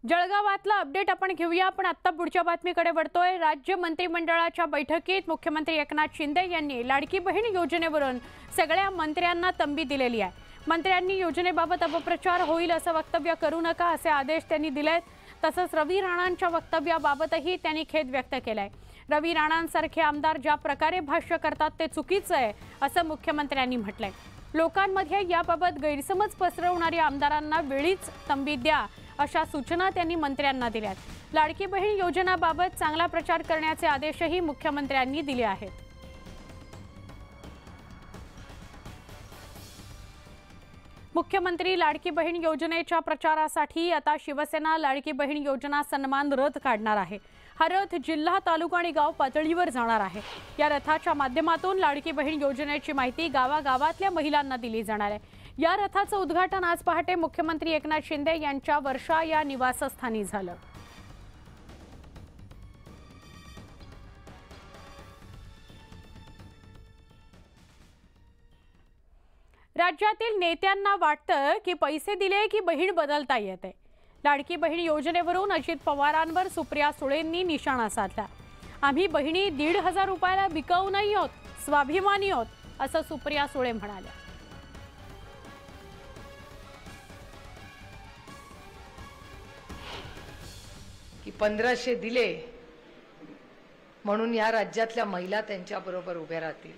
जळगावातला update आपण घेऊया, पण आता पुढच्या बातमीकडे वळतोय। राज्य मंत्रिमंडळाच्या बैठकीत मुख्यमंत्री एकनाथ शिंदे यांनी लाडकी बहीण योजनेवरून सगळ्या मंत्र्यांना तंबी दिलेली आहे। मंत्र्यांनी योजनेबाबत अपप्रचार होईल असं वक्तव्य करू नका असे आदेश त्यांनी दिलेत। तसंच रवी राणांच्या वक्तव्याबाबतही त्यांनी खेद व्यक्त केलाय। रवी राणांसारखे आमदार ज्या प्रकारे भाष्य करतात ते चुकीचं आहे असं मुख्यमंत्र्यांनी म्हटलंय। लोकांमध्ये याबाबत गैरसमज पसरवणाऱ्या आमदारांना वेळीच तंबी द्या अशा सूचना त्यांनी मंत्र्यांना दिल्यात। लाडकी बहीण योजनेबाबत चांगला प्रचार करण्याचे आदेशही मुख्यमंत्र्यांनी दिले आहेत। मुख्यमंत्री लाडकी बहीण योजनेच्या प्रचारासाठी आता शिवसेना लाडकी बहीण योजना सन्मान रथ काढणार आहे। हा रथ जिल्हा, तालुका आणि गाव पातळीवर जाणार आहे। या रथाच्या माध्यमातून लाडकी बहीण योजनेची माहिती गावागावातल्या महिलांना दिली जाणार आहे। या रथाचं उद्घाटन आज पहाटे मुख्यमंत्री एकनाथ शिंदे यांच्या वर्षा या निवासस्थानी झालं। राज्यातील नेत्यांना वाटतं की पैसे दिले की बहीण बदलता येते। लाडकी बहीण योजनेवरून अजित पवारांवर सुप्रिया सुळेंनी निशाणा साधला। आम्ही बहिणी 1,500 रुपयाला बिकाऊ नाही आहोत, स्वाभिमानी आहोत असं सुप्रिया सुळे म्हणाल्या। की 1500 दिले म्हणून या राज्यातल्या महिला त्यांच्या बरोबर उभ्या राहतील।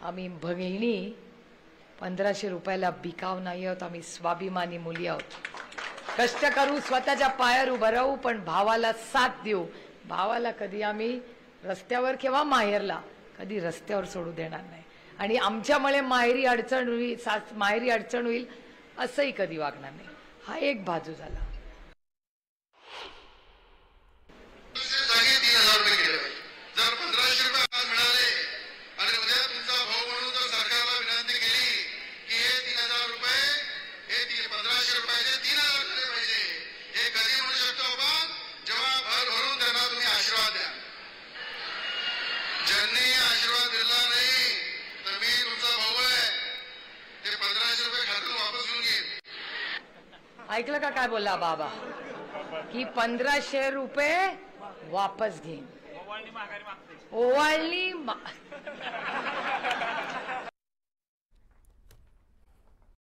आम्ही बहिणी 1500 रुपयाला बिकाऊ नाही आहोत, आम्ही स्वाभिमानी मुली आहोत। कष्ट करू, स्वतःच्या पायावर उभं राहू, पण भावाला साथ देऊ। भावाला कधी आम्ही रस्त्यावर किंवा माहेरला कधी रस्त्यावर सोडू देणार नाही आणि आमच्यामुळे माहेरी अडचण होईल असंही कधी वागणार नाही। हा एक बाजू झाला। ऐकलं का काय बोलला बाबा की 1500 रुपये वापस घेईन। ओवाळणी